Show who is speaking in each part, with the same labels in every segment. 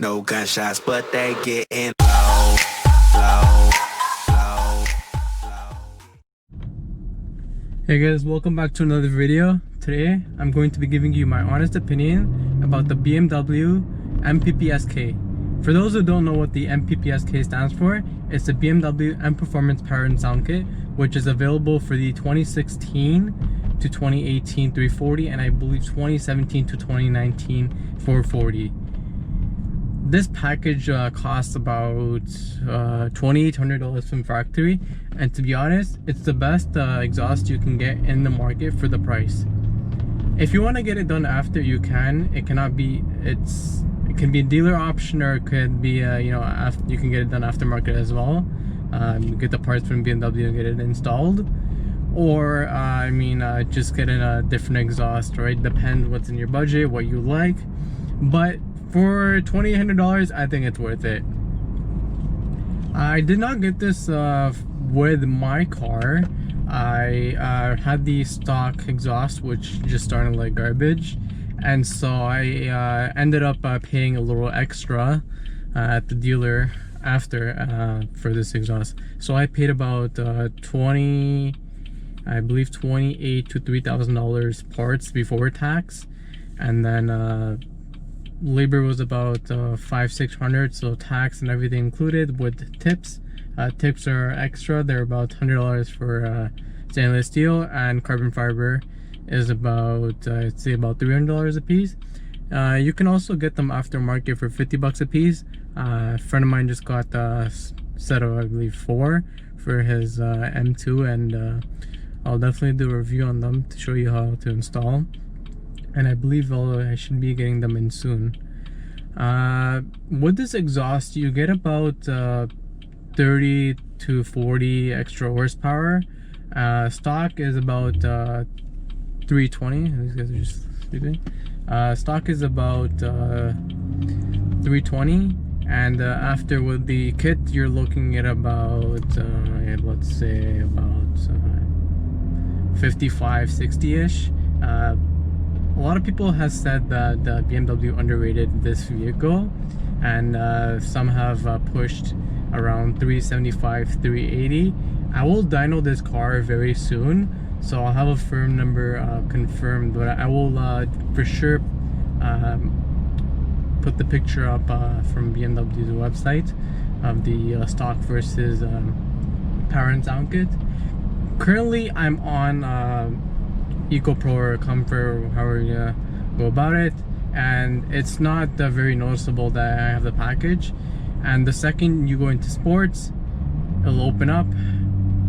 Speaker 1: No gunshots, but they getting low, low, low, low.
Speaker 2: Hey guys, welcome back to another video. Today I'm going to be giving you my honest opinion about the BMW mppsk. For those who don't know what the mppsk stands for, it's the BMW M Performance Power and Sound Kit, which is available for the 2016 to 2018 340 and I believe 2017 to 2019 440. This package costs about $2,800 from factory, and to be honest, it's the best exhaust you can get in the market for the price. If you want to get it done after, you can. It can be a dealer option, or it could be you can get it done aftermarket as well. Get the parts from BMW and get it installed, or just get in a different exhaust, right? Depends what's in your budget, what you like, but for $2,800, I think it's worth it. I did not get this with my car. I had the stock exhaust, which just started like garbage, and so I ended up paying a little extra at the dealer after for this exhaust. So I paid about I believe $2,800 to $3,000 parts before tax, and then labor was about $500-600, so tax and everything included with tips. Tips are extra. They're about $100 for stainless steel, and carbon fiber is about I'd say about $300 a piece. You can also get them aftermarket for $50 a piece. A friend of mine just got a set of, I believe, 4 for his M2, and I'll definitely do a review on them to show you how to install. And I believe I should be getting them in soon. With this exhaust, you get about 30 to 40 extra horsepower. Stock is about 320. These guys are just sleeping. Stock is about 320, and after with the kit, you're looking at about let's say about 55-60ish. A lot of people have said that BMW underrated this vehicle, and some have pushed around 375-380. I will dyno this car very soon, so I'll have a firm number confirmed, but I will for sure put the picture up from BMW's website of the stock versus power and sound kit. Currently I'm on EcoPro or Comfort, or however you go about it, and it's not very noticeable that I have the package. And the second you go into sports, it'll open up,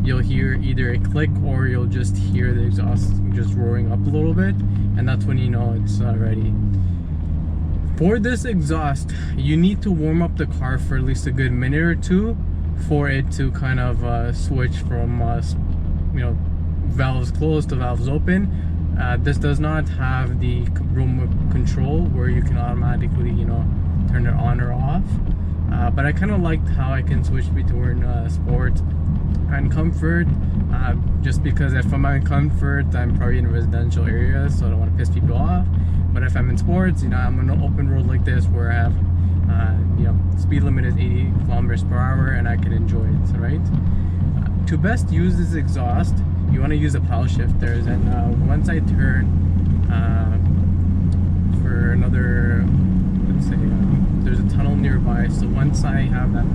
Speaker 2: you'll hear either a click, or you'll just hear the exhaust just roaring up a little bit, and that's when you know it's ready. For this exhaust, you need to warm up the car for at least a good minute or two for it to kind of switch from valves closed to valves open. This does not have the remote control where you can automatically turn it on or off, but I kind of liked how I can switch between sport and comfort, just because if I'm in comfort, I'm probably in a residential area, so I don't want to piss people off. But if I'm in sports, I'm on an open road like this where I have speed limit is 80 kilometers per hour and I can enjoy it, right? To best use this exhaust, you want to use the paddle shifters, and once I turn for another, let's say there's a tunnel nearby, so once I have that,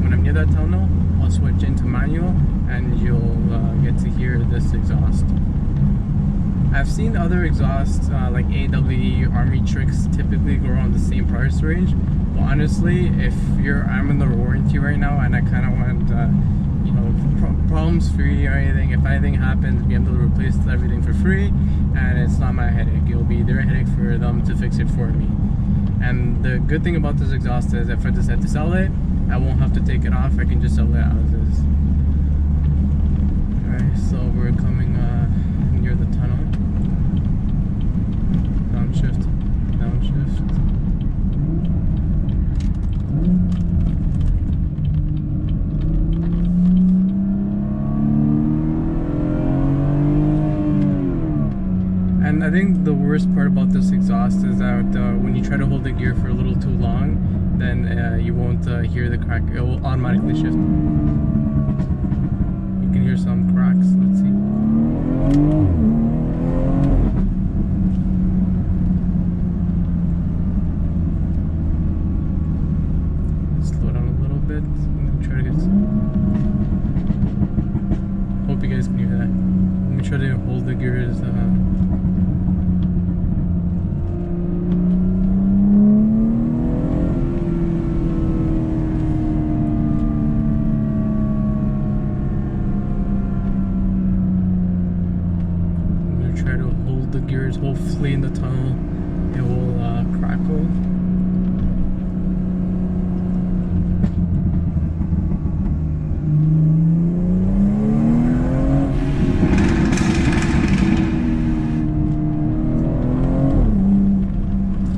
Speaker 2: when I'm near that tunnel, I'll switch into manual and you'll get to hear this exhaust. I've seen other exhausts like AWE, Army Tricks typically go around the same price range, but honestly, if I'm in the warranty right now and I kind of want problems free or anything, if anything happens, BMW will replace everything for free, and it's not my headache. It'll be their headache for them to fix it for me. And the good thing about this exhaust is if I decide to sell it, I won't have to take it off. I can just sell it as is. Alright, so we're coming near the tunnel. Downshift, downshift. And I think the worst part about this exhaust is that when you try to hold the gear for a little too long, then you won't hear the crack. It will automatically shift. You can hear some cracks. Let's see. Slow down a little bit. I'm gonna try to get hope you guys can hear that. Let me try to hold the gears. Try to hold the gears. Hopefully in the tunnel it will crackle.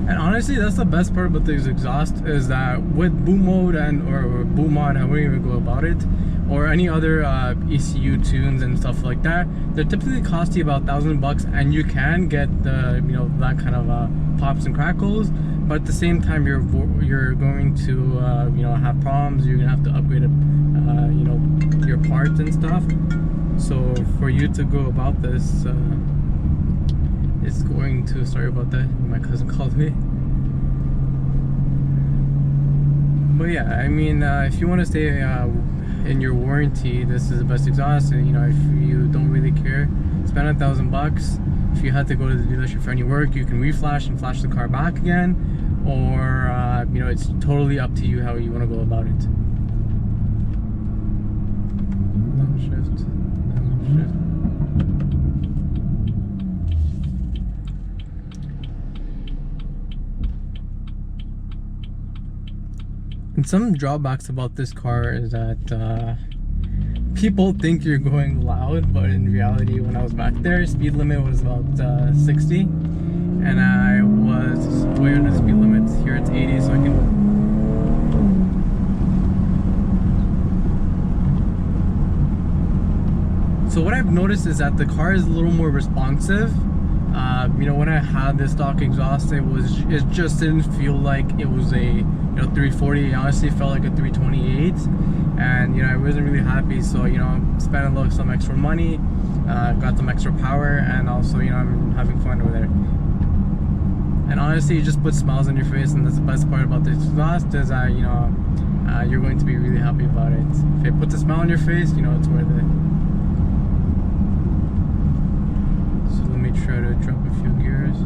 Speaker 2: And honestly, that's the best part about this exhaust, is that with boom mode or boom mod, however you go about it, or any other ECU tunes and stuff like that, they typically cost you about $1,000, and you can get the that kind of pops and crackles. But at the same time, you're going to have problems. You're gonna have to upgrade your parts and stuff. So for you to go about this, it's going to, sorry about that, my cousin called me. But yeah, I mean, if you want to stay in your warranty, this is the best exhaust. And if you don't really care, spend $1,000. If you had to go to the dealership for any work, you can reflash and flash the car back again, or it's totally up to you how you want to go about it. Downshift. And some drawbacks about this car is that people think you're going loud, but in reality, when I was back there, speed limit was about 60, and I was way under the speed limit. Here it's 80, so I can. So what I've noticed is that the car is a little more responsive. When I had this stock exhaust, it just didn't feel like it was a 340. It honestly felt like a 328, and I wasn't really happy. So spent some extra money, got some extra power, and also I'm having fun with it. And honestly, it just puts smiles on your face, and that's the best part about this exhaust, is that you're going to be really happy about it. If it puts a smile on your face, it's worth it. So let me try to drop a few gears.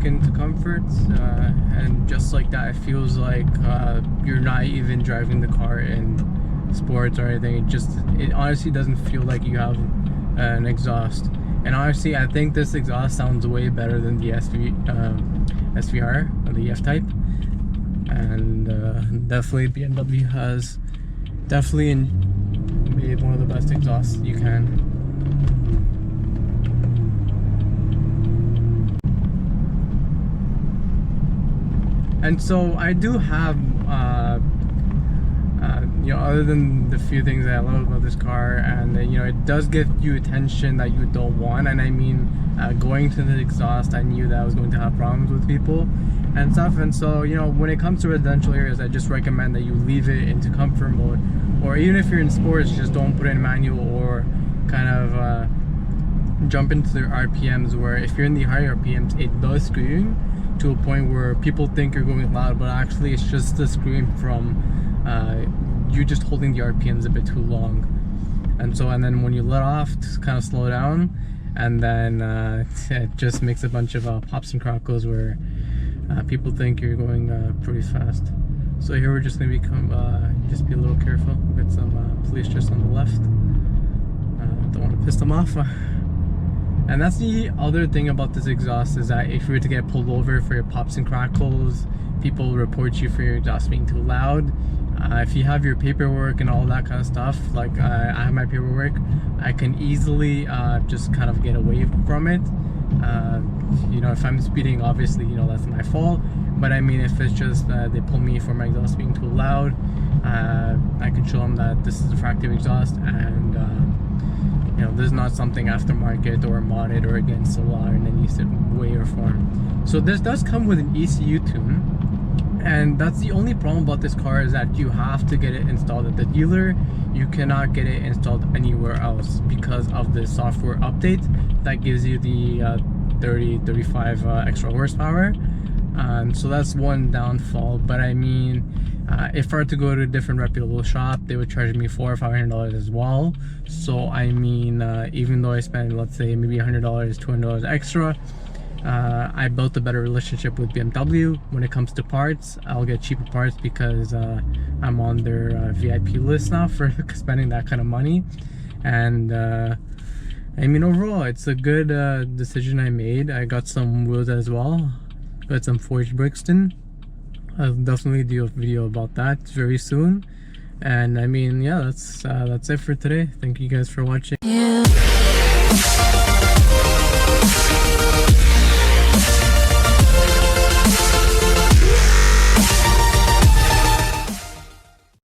Speaker 2: Into comforts, and just like that, it feels like you're not even driving the car in sports or anything. It honestly doesn't feel like you have an exhaust. And honestly, I think this exhaust sounds way better than the SVR or the F-Type. And definitely BMW has made one of the best exhausts you can. And so I do have, other than the few things that I love about this car, and it does give you attention that you don't want. And I mean, going to the exhaust, I knew that I was going to have problems with people and stuff. And so, when it comes to residential areas, I just recommend that you leave it into comfort mode, or even if you're in sports, just don't put it in manual, or kind of jump into the RPMs, where if you're in the higher RPMs, it does scream to a point where people think you're going loud, but actually it's just the scream from you just holding the RPMs a bit too long. And then when you let off, just kind of slow down, and then it just makes a bunch of pops and crackles where people think you're going pretty fast. So here we're just gonna just be a little careful. We've got some police just on the left. Don't want to piss them off. And that's the other thing about this exhaust, is that if you were to get pulled over for your pops and crackles, people report you for your exhaust being too loud. If you have your paperwork and all that kind of stuff, like I have my paperwork, I can easily just kind of get away from it. You know, if I'm speeding, obviously, you know, that's my fault. But I mean, if it's just they pull me for my exhaust being too loud, I can show them that this is a fractive exhaust, and you know, this is not something aftermarket or modded or against the law in any way or form. So this does come with an ECU tune, and that's the only problem about this car, is that you have to get it installed at the dealer. You cannot get it installed anywhere else because of the software update that gives you the 35 extra horsepower. So that's one downfall. But I mean, if I were to go to a different reputable shop, they would charge me $400 or $500 as well. So I mean, even though I spend, let's say, maybe $100, $200 extra, I built a better relationship with BMW when it comes to parts. I'll get cheaper parts because I'm on their VIP list now for spending that kind of money. And I mean, overall, it's a good decision I made. I got some wheels as well, got some forged Brixton. I'll definitely do a video about that very soon. And I mean, yeah, that's it for today. Thank you guys for watching.